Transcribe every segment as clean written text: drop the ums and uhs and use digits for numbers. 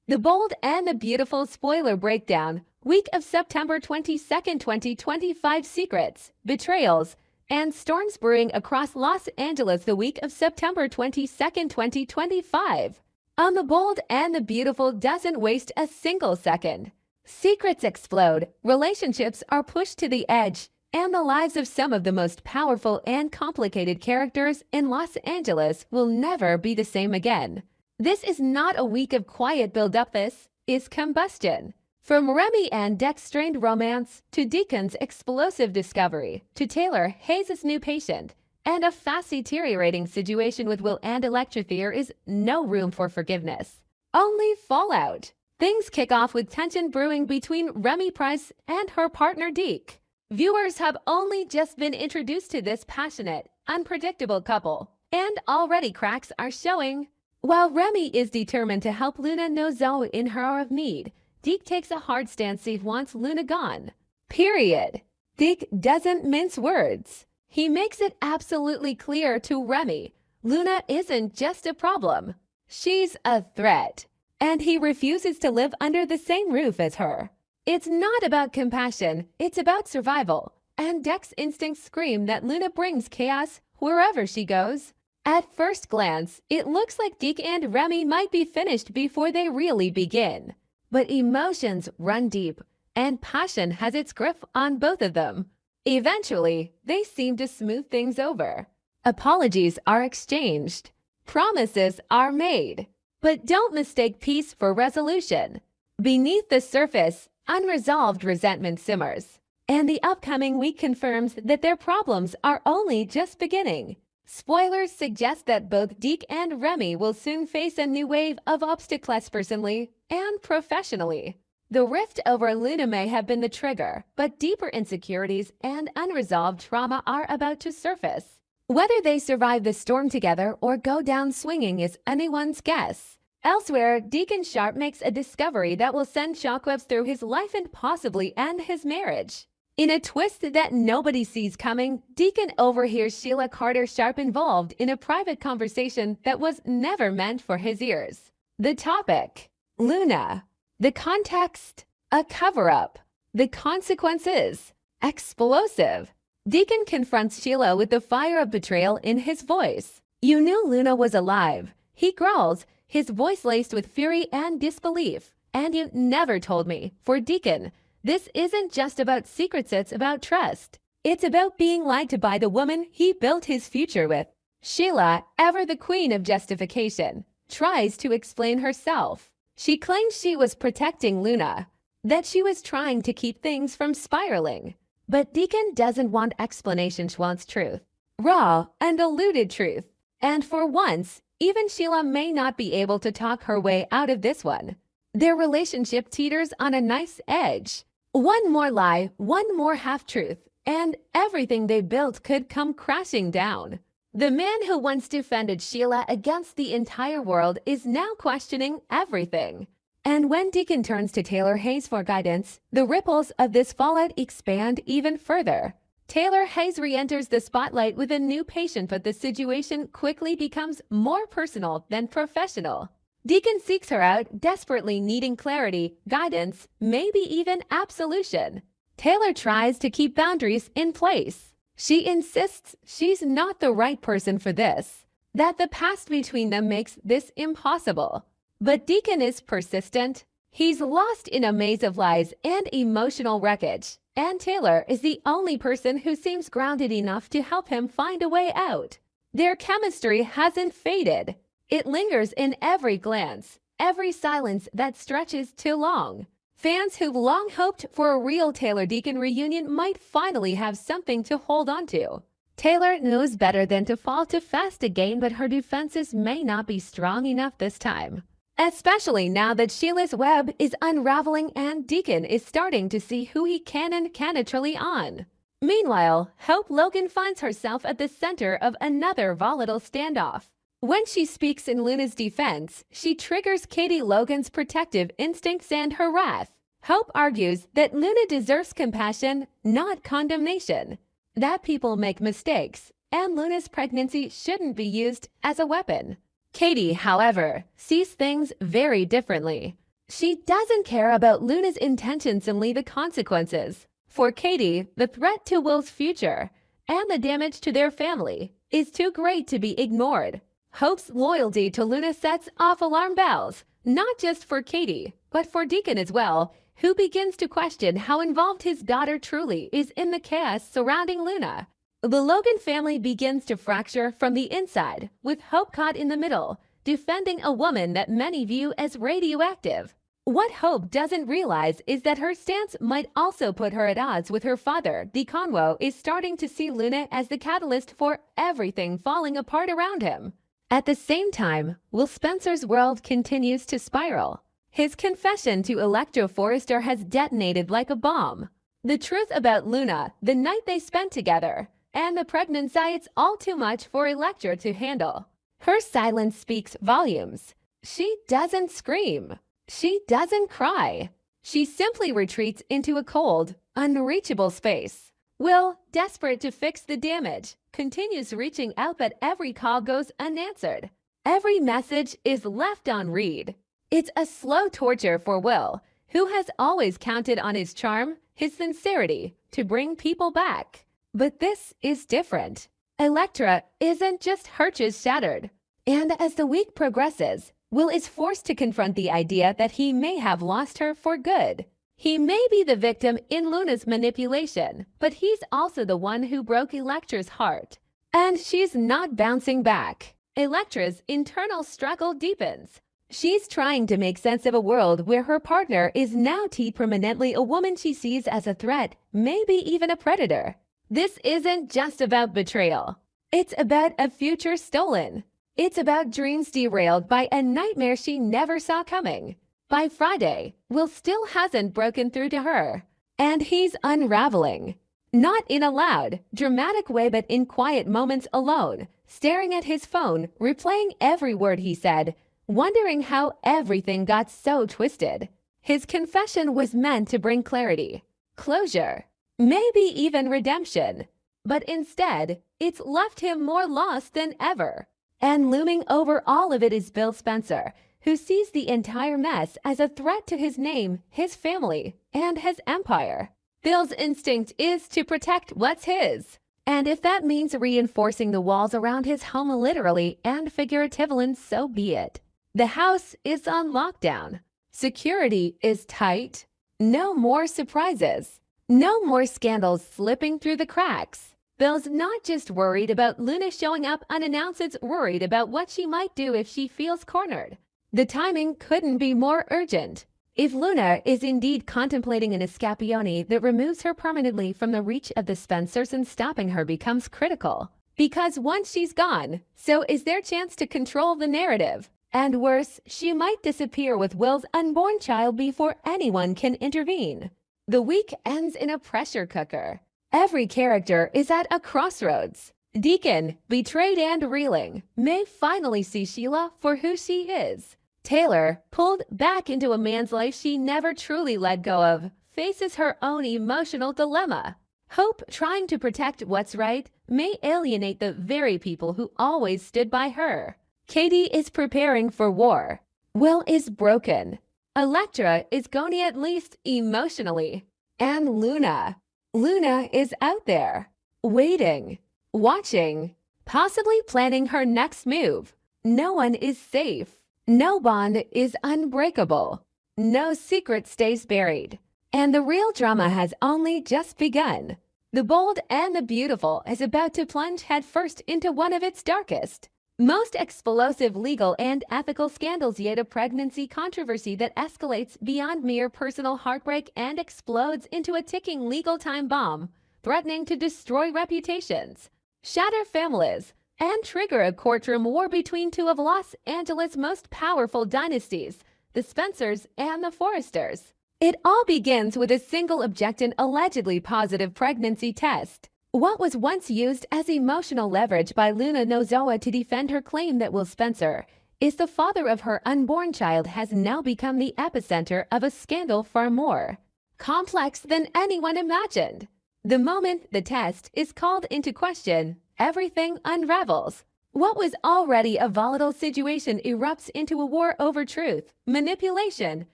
The Bold and the Beautiful spoiler breakdown. Week of September 22nd, 2025 secrets, betrayals, and storms brewing across Los Angeles the week of September 22nd, 2025. The Bold and the Beautiful doesn't waste a single second. Secrets explode, relationships are pushed to the edge, and the lives of some of the most powerful and complicated characters in Los Angeles will never be the same again. This is not a week of quiet build-up, this is combustion. From Remy and Deck's strained romance, to Deacon's explosive discovery, to Taylor Hayes' new patient, and a fast deteriorating situation with Will and Electra, there is no room for forgiveness. Only fallout. Things kick off with tension brewing between Remy Price and her partner Deke. Viewers have only just been introduced to this passionate, unpredictable couple, and already cracks are showing. While Remy is determined to help Luna know Zoe in her hour of need, Deke takes a hard stance. He wants Luna gone. Period. Deke doesn't mince words. He makes it absolutely clear to Remy, Luna isn't just a problem. She's a threat. And he refuses to live under the same roof as her. It's not about compassion, it's about survival. And Deck's instincts scream that Luna brings chaos wherever she goes. At first glance, it looks like Deke and Remy might be finished before they really begin. But emotions run deep, and passion has its grip on both of them. Eventually, they seem to smooth things over. Apologies are exchanged. Promises are made. But don't mistake peace for resolution. Beneath the surface, unresolved resentment simmers. And the upcoming week confirms that their problems are only just beginning. Spoilers suggest that both Deke and Remy will soon face a new wave of obstacles personally and professionally. The rift over Luna may have been the trigger, but deeper insecurities and unresolved trauma are about to surface. Whether they survive the storm together or go down swinging is anyone's guess. Elsewhere, Deacon Sharp makes a discovery that will send shockwaves through his life and possibly end his marriage. In a twist that nobody sees coming, Deacon overhears Sheila Carter Sharp involved in a private conversation that was never meant for his ears. The topic: Luna. The context: a cover-up. The consequences: explosive. Deacon confronts Sheila with the fire of betrayal in his voice. "You knew Luna was alive," he growls, his voice laced with fury and disbelief. "And you never told me." For Deacon, this isn't just about secrets, it's about trust. It's about being lied to by the woman he built his future with. Sheila, ever the queen of justification, tries to explain herself. She claims she was protecting Luna, that she was trying to keep things from spiraling. But Deacon doesn't want explanation, she wants truth. Raw, undiluted truth. And for once, even Sheila may not be able to talk her way out of this one. Their relationship teeters on a nice edge. One more lie, one more half-truth, and everything they built could come crashing down. The man who once defended Sheila against the entire world is now questioning everything. And when Deacon turns to Taylor Hayes for guidance, the ripples of this fallout expand even further. Taylor Hayes re-enters the spotlight with a new patient, but the situation quickly becomes more personal than professional. Deacon seeks her out, desperately needing clarity, guidance, maybe even absolution. Taylor tries to keep boundaries in place. She insists she's not the right person for this, that the past between them makes this impossible. But Deacon is persistent. He's lost in a maze of lies and emotional wreckage, and Taylor is the only person who seems grounded enough to help him find a way out. Their chemistry hasn't faded. It lingers in every glance, every silence that stretches too long. Fans who've long hoped for a real Taylor-Deacon reunion might finally have something to hold on to. Taylor knows better than to fall too fast again, but her defenses may not be strong enough this time. Especially now that Sheila's web is unraveling and Deacon is starting to see who he can and cannot rely on. Meanwhile, Hope Logan finds herself at the center of another volatile standoff. When she speaks in Luna's defense, she triggers Katie Logan's protective instincts and her wrath. Hope argues that Luna deserves compassion, not condemnation. That people make mistakes, and Luna's pregnancy shouldn't be used as a weapon. Katie, however, sees things very differently. She doesn't care about Luna's intentions and the consequences. For Katie, the threat to Will's future and the damage to their family is too great to be ignored. Hope's loyalty to Luna sets off alarm bells, not just for Katie, but for Deacon as well, who begins to question how involved his daughter truly is in the chaos surrounding Luna. The Logan family begins to fracture from the inside, with Hope caught in the middle, defending a woman that many view as radioactive. What Hope doesn't realize is that her stance might also put her at odds with her father. DeConwo is starting to see Luna as the catalyst for everything falling apart around him. At the same time, Will Spencer's world continues to spiral. His confession to Electra Forrester has detonated like a bomb. The truth about Luna, the night they spent together, and the pregnancy, it's all too much for Electra to handle. Her silence speaks volumes. She doesn't scream. She doesn't cry. She simply retreats into a cold, unreachable space. Will, desperate to fix the damage, continues reaching out, but every call goes unanswered. Every message is left on read. It's a slow torture for Will, who has always counted on his charm, his sincerity, to bring people back. But this is different. Electra isn't just hurt, she's shattered. And as the week progresses, Will is forced to confront the idea that he may have lost her for good. He may be the victim in Luna's manipulation, but he's also the one who broke Electra's heart. And she's not bouncing back. Electra's internal struggle deepens. She's trying to make sense of a world where her partner is now permanently a woman she sees as a threat, maybe even a predator. This isn't just about betrayal. It's about a future stolen. It's about dreams derailed by a nightmare she never saw coming. By Friday, Will still hasn't broken through to her, and he's unraveling. Not in a loud, dramatic way, but in quiet moments alone, staring at his phone, replaying every word he said, wondering how everything got so twisted. His confession was meant to bring clarity, closure, maybe even redemption. But instead, it's left him more lost than ever. And looming over all of it is Bill Spencer, who sees the entire mess as a threat to his name, his family, and his empire. Bill's instinct is to protect what's his. And if that means reinforcing the walls around his home literally and figuratively, so be it. The house is on lockdown. Security is tight. No more surprises. No more scandals slipping through the cracks. Bill's not just worried about Luna showing up unannounced, it's worried about what she might do if she feels cornered. The timing couldn't be more urgent. If Luna is indeed contemplating an escapione that removes her permanently from the reach of the Spencers, and stopping her becomes critical. Because once she's gone, so is their chance to control the narrative. And worse, she might disappear with Will's unborn child before anyone can intervene. The week ends in a pressure cooker. Every character is at a crossroads. Deacon, betrayed and reeling, may finally see Sheila for who she is. Taylor, pulled back into a man's life she never truly let go of, faces her own emotional dilemma. Hope, trying to protect what's right, may alienate the very people who always stood by her. Katie is preparing for war. Will is broken. Electra is going, at least emotionally. And Luna is out there, waiting, watching, possibly planning her next move. No one is safe. No bond is unbreakable. No secret stays buried. And the real drama has only just begun. The bold and the beautiful is about to plunge headfirst into one of its darkest, most explosive legal and ethical scandals yet, a pregnancy controversy that escalates beyond mere personal heartbreak and explodes into a ticking legal time bomb, threatening to destroy reputations, shatter families, and trigger a courtroom war between two of Los Angeles' most powerful dynasties, the Spencers and the Forresters. It all begins with a single objective, allegedly positive pregnancy test. What was once used as emotional leverage by Luna Nozowa to defend her claim that Will Spencer is the father of her unborn child has now become the epicenter of a scandal far more complex than anyone imagined. The moment the test is called into question, everything unravels. What was already a volatile situation erupts into a war over truth, manipulation,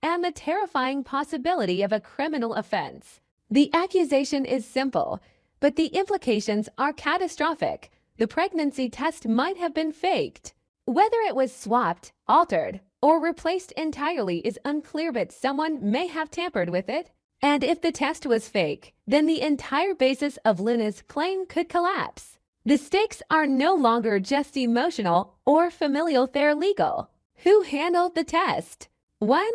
and the terrifying possibility of a criminal offense. The accusation is simple, but the implications are catastrophic. The pregnancy test might have been faked. Whether it was swapped, altered, or replaced entirely is unclear, but someone may have tampered with it. And if the test was fake, then the entire basis of Luna's claim could collapse. The stakes are no longer just emotional or familial, they're legal. Who handled the test? When?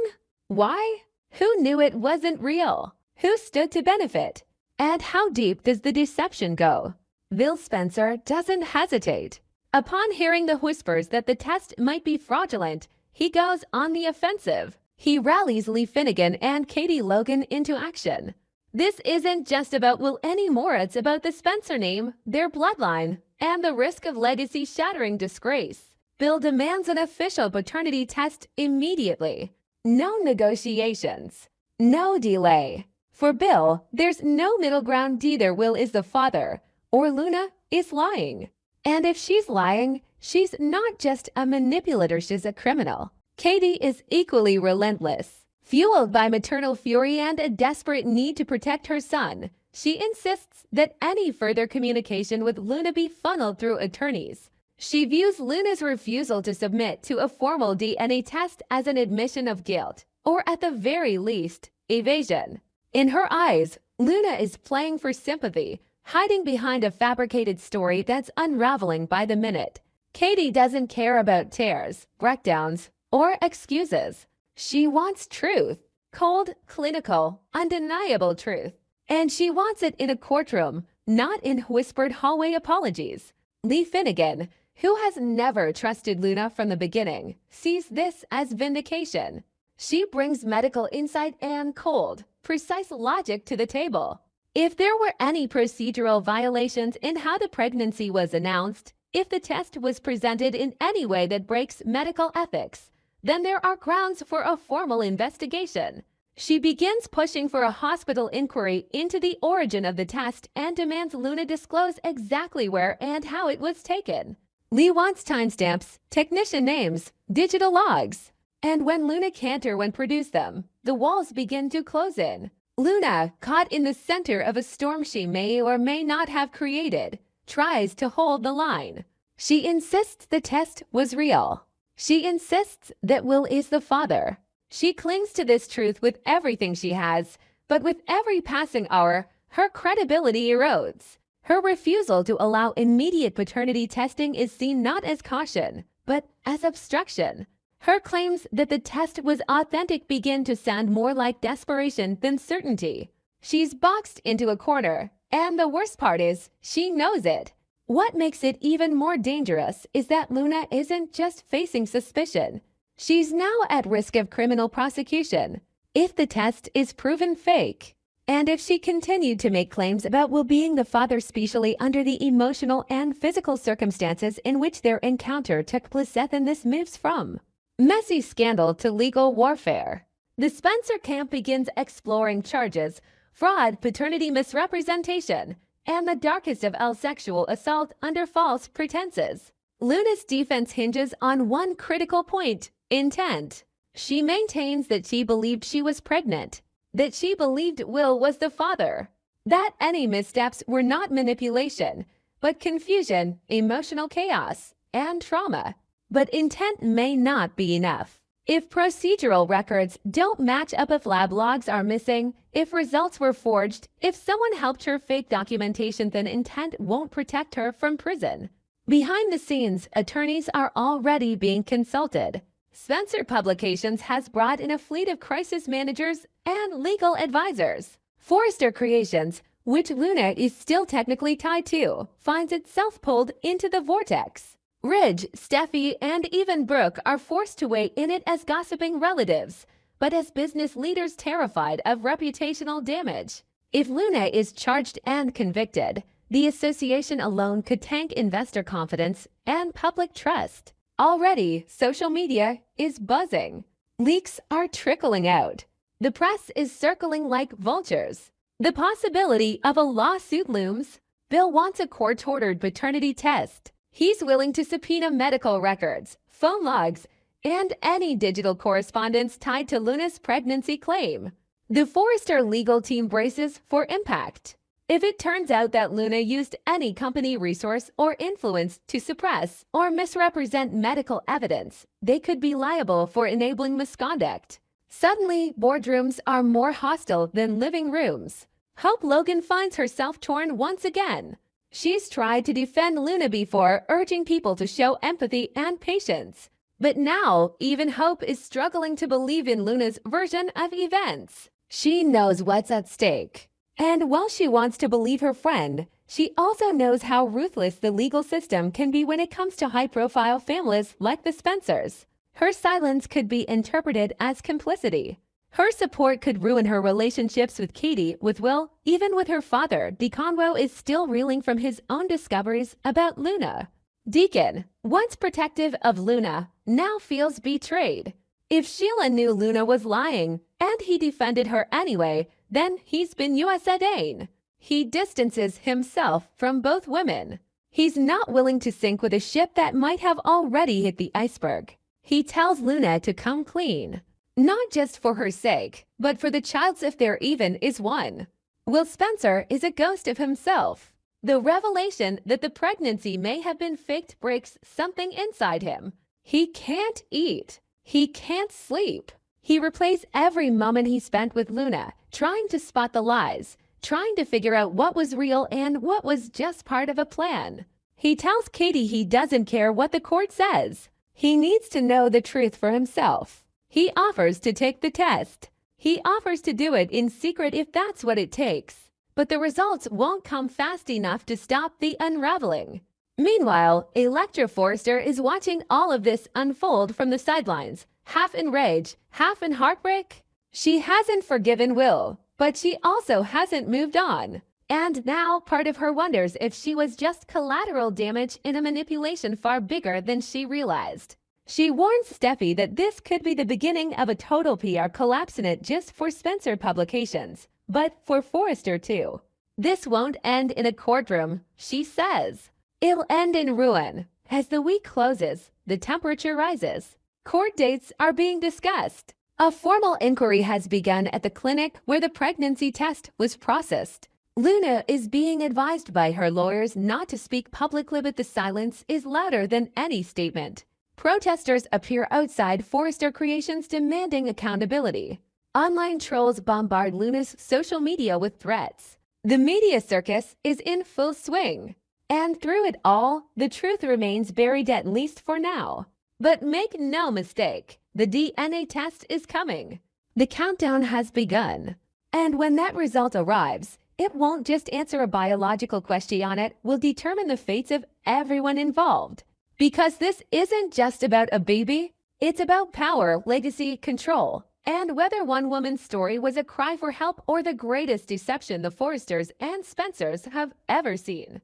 Why? Who knew it wasn't real? Who stood to benefit? And how deep does the deception go? Bill Spencer doesn't hesitate. Upon hearing the whispers that the test might be fraudulent, he goes on the offensive. He rallies Lee Finnegan and Katie Logan into action. This isn't just about Will anymore, it's about the Spencer name, their bloodline, and the risk of legacy-shattering disgrace. Bill demands an official paternity test immediately. No negotiations. No delay. For Bill, there's no middle ground. Either Will is the father, or Luna is lying. And if she's lying, she's not just a manipulator, she's a criminal. Katie is equally relentless. Fueled by maternal fury and a desperate need to protect her son, she insists that any further communication with Luna be funneled through attorneys. She views Luna's refusal to submit to a formal DNA test as an admission of guilt, or at the very least, evasion. In her eyes, Luna is playing for sympathy, hiding behind a fabricated story that's unraveling by the minute. Katie doesn't care about tears, breakdowns, or excuses. She wants truth. Cold, clinical, undeniable truth. And she wants it in a courtroom, not in whispered hallway apologies. Lee Finnegan, who has never trusted Luna from the beginning, sees this as vindication. She brings medical insight and cold, precise logic to the table. If there were any procedural violations in how the pregnancy was announced, if the test was presented in any way that breaks medical ethics, then there are grounds for a formal investigation. She begins pushing for a hospital inquiry into the origin of the test and demands Luna disclose exactly where and how it was taken. Lee wants timestamps, technician names, digital logs. And when Luna can't or when produce them, the walls begin to close in. Luna, caught in the center of a storm she may or may not have created, tries to hold the line. She insists the test was real. She insists that Will is the father. She clings to this truth with everything she has, but with every passing hour, her credibility erodes. Her refusal to allow immediate paternity testing is seen not as caution, but as obstruction. Her claims that the test was authentic begin to sound more like desperation than certainty. She's boxed into a corner, and the worst part is, she knows it. What makes it even more dangerous is that Luna isn't just facing suspicion. She's now at risk of criminal prosecution if the test is proven fake. And if she continued to make claims about Will being the father, especially under the emotional and physical circumstances in which their encounter took place, then this moves from messy scandal to legal warfare. The Spencer camp begins exploring charges, fraud, paternity misrepresentation, and the darkest of all, sexual assault under false pretenses. Luna's defense hinges on one critical point: intent. She maintains that she believed she was pregnant, that she believed Will was the father, that any missteps were not manipulation, but confusion, emotional chaos, and trauma. But intent may not be enough. If procedural records don't match up, if lab logs are missing, if results were forged, if someone helped her fake documentation, then intent won't protect her from prison. Behind the scenes, attorneys are already being consulted. Spencer Publications has brought in a fleet of crisis managers and legal advisors. Forrester Creations, which Luna is still technically tied to, finds itself pulled into the vortex. Ridge, Steffi, and even Brooke are forced to weigh in it as gossiping relatives, but as business leaders terrified of reputational damage. If Luna is charged and convicted, the association alone could tank investor confidence and public trust. Already, social media is buzzing. Leaks are trickling out. The press is circling like vultures. The possibility of a lawsuit looms. Bill wants a court-ordered paternity test. He's willing to subpoena medical records, phone logs, and any digital correspondence tied to Luna's pregnancy claim. The Forrester legal team braces for impact. If it turns out that Luna used any company resource or influence to suppress or misrepresent medical evidence, they could be liable for enabling misconduct. Suddenly, boardrooms are more hostile than living rooms. Hope Logan finds herself torn once again. She's tried to defend Luna before, urging people to show empathy and patience. But now, even Hope is struggling to believe in Luna's version of events. She knows what's at stake. And while she wants to believe her friend, she also knows how ruthless the legal system can be when it comes to high-profile families like the Spencers. Her silence could be interpreted as complicity. Her support could ruin her relationships with Katie, with Will, even with her father. DeConvo is still reeling from his own discoveries about Luna. Deacon, once protective of Luna, now feels betrayed. If Sheila knew Luna was lying, and he defended her anyway, then he's been USA'd. He distances himself from both women. He's not willing to sink with a ship that might have already hit the iceberg. He tells Luna to come clean. Not just for her sake, but for the child's if there even is one. Will Spencer is a ghost of himself. The revelation that the pregnancy may have been faked breaks something inside him. He can't eat. He can't sleep. He replays every moment he spent with Luna, trying to spot the lies, trying to figure out what was real and what was just part of a plan. He tells Katie he doesn't care what the court says. He needs to know the truth for himself. He offers to take the test. He offers to do it in secret if that's what it takes. But the results won't come fast enough to stop the unraveling. Meanwhile, Electra Forrester is watching all of this unfold from the sidelines, half in rage, half in heartbreak. She hasn't forgiven Will, but she also hasn't moved on. And now part of her wonders if she was just collateral damage in a manipulation far bigger than she realized. She warns Steffi that this could be the beginning of a total PR collapse in it just for Spencer Publications, but for Forrester too. This won't end in a courtroom, she says. It'll end in ruin. As the week closes, the temperature rises. Court dates are being discussed. A formal inquiry has begun at the clinic where the pregnancy test was processed. Luna is being advised by her lawyers not to speak publicly, but the silence is louder than any statement. Protesters appear outside Forrester Creations demanding accountability. Online trolls bombard Luna's social media with threats. The media circus is in full swing. And through it all, the truth remains buried, at least for now. But make no mistake, the DNA test is coming. The countdown has begun. And when that result arrives, it won't just answer a biological question, it will determine the fates of everyone involved. Because this isn't just about a baby, it's about power, legacy, control, and whether one woman's story was a cry for help or the greatest deception the Forresters and Spencers have ever seen.